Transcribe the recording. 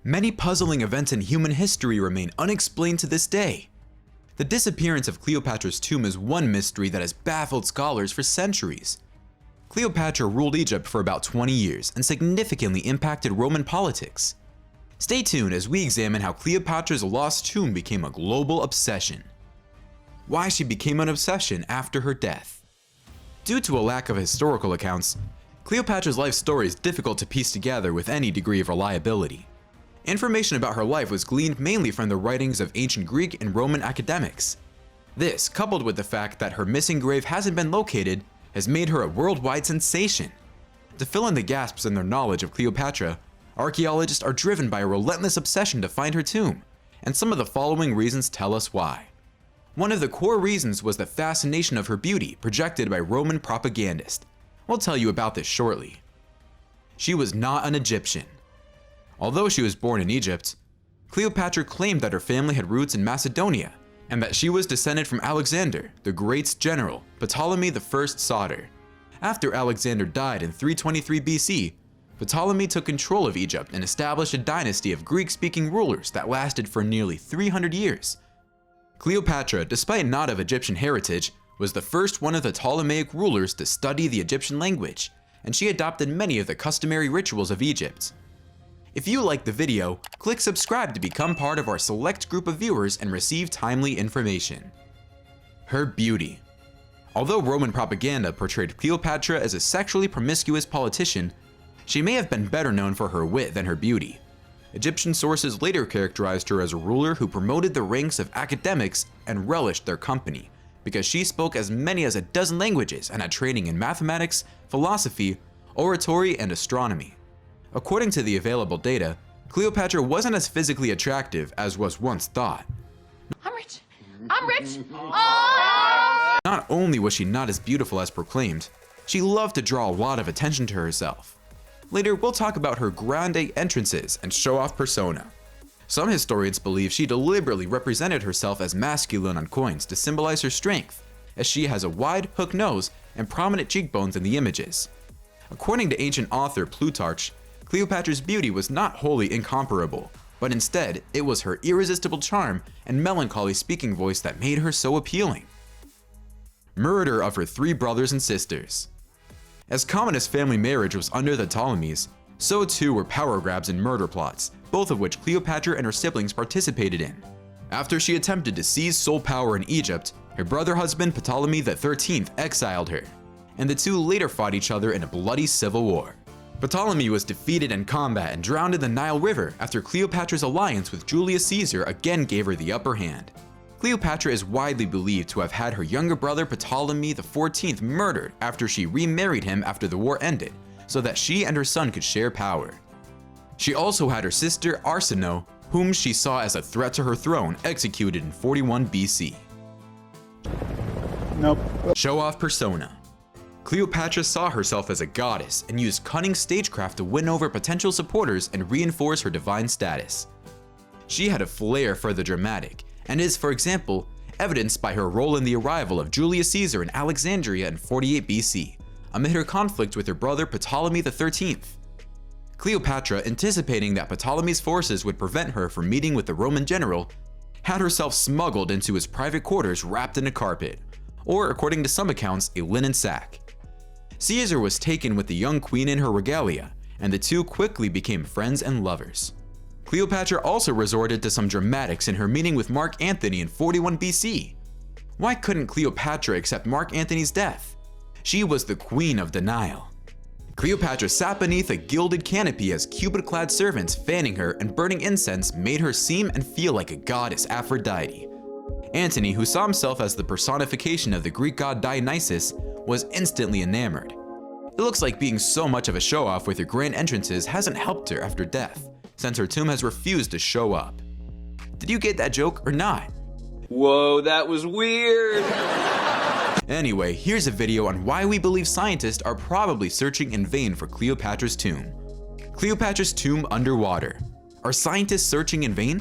Many puzzling events in human history remain unexplained to this day. The disappearance of Cleopatra's tomb is one mystery that has baffled scholars for centuries. Cleopatra ruled Egypt for about 20 years and significantly impacted Roman politics. Stay tuned as we examine how Cleopatra's lost tomb became a global obsession. Why she became an obsession after her death. Due to a lack of historical accounts, Cleopatra's life story is difficult to piece together with any degree of reliability. Information about her life was gleaned mainly from the writings of ancient Greek and Roman academics. This, coupled with the fact that her missing grave hasn't been located, has made her a worldwide sensation. To fill in the gaps in their knowledge of Cleopatra, archaeologists are driven by a relentless obsession to find her tomb, and some of the following reasons tell us why. One of the core reasons was the fascination of her beauty projected by Roman propagandists. We'll tell you about this shortly. She was not an Egyptian. Although she was born in Egypt, Cleopatra claimed that her family had roots in Macedonia, and that she was descended from Alexander, the Great's general, Ptolemy I Soter. After Alexander died in 323 BC, Ptolemy took control of Egypt and established a dynasty of Greek-speaking rulers that lasted for nearly 300 years. Cleopatra, despite not of Egyptian heritage, was the first one of the Ptolemaic rulers to study the Egyptian language, and she adopted many of the customary rituals of Egypt. If you liked the video, click subscribe to become part of our select group of viewers and receive timely information. Her beauty. Although Roman propaganda portrayed Cleopatra as a sexually promiscuous politician, she may have been better known for her wit than her beauty. Egyptian sources later characterized her as a ruler who promoted the ranks of academics and relished their company, because she spoke as many as a dozen languages and had training in mathematics, philosophy, oratory, and astronomy. According to the available data, Cleopatra wasn't as physically attractive as was once thought. I'm rich! I'm rich! Oh! Not only was she not as beautiful as proclaimed, she loved to draw a lot of attention to herself. Later, we'll talk about her grande entrances and show-off persona. Some historians believe she deliberately represented herself as masculine on coins to symbolize her strength, as she has a wide, hook nose and prominent cheekbones in the images. According to ancient author Plutarch, Cleopatra's beauty was not wholly incomparable, but instead, it was her irresistible charm and melancholy speaking voice that made her so appealing. Murder of her 3 brothers and sisters. As common as family marriage was under the Ptolemies, so too were power grabs and murder plots, both of which Cleopatra and her siblings participated in. After she attempted to seize sole power in Egypt, her brother husband Ptolemy XIII exiled her, and the two later fought each other in a bloody civil war. Ptolemy was defeated in combat and drowned in the Nile River after Cleopatra's alliance with Julius Caesar again gave her the upper hand. Cleopatra is widely believed to have had her younger brother Ptolemy XIV murdered after she remarried him after the war ended, so that she and her son could share power. She also had her sister Arsinoe, whom she saw as a threat to her throne, executed in 41 BC. Nope. Show-off persona. Cleopatra saw herself as a goddess and used cunning stagecraft to win over potential supporters and reinforce her divine status. She had a flair for the dramatic, and is, for example, evidenced by her role in the arrival of Julius Caesar in Alexandria in 48 BC, amid her conflict with her brother Ptolemy XIII. Cleopatra, anticipating that Ptolemy's forces would prevent her from meeting with the Roman general, had herself smuggled into his private quarters wrapped in a carpet, or according to some accounts, a linen sack. Caesar was taken with the young queen in her regalia, and the two quickly became friends and lovers. Cleopatra also resorted to some dramatics in her meeting with Mark Antony in 41 BC. Why couldn't Cleopatra accept Mark Antony's death? She was the queen of denial. Cleopatra sat beneath a gilded canopy as Cupid-clad servants fanning her and burning incense made her seem and feel like a goddess Aphrodite. Antony, who saw himself as the personification of the Greek god Dionysus, was instantly enamored. It looks like being so much of a show-off with her grand entrances hasn't helped her after death, since her tomb has refused to show up. Did you get that joke or not? Whoa, that was weird! Anyway, here's a video on why we believe scientists are probably searching in vain for Cleopatra's tomb. Cleopatra's tomb underwater. Are scientists searching in vain?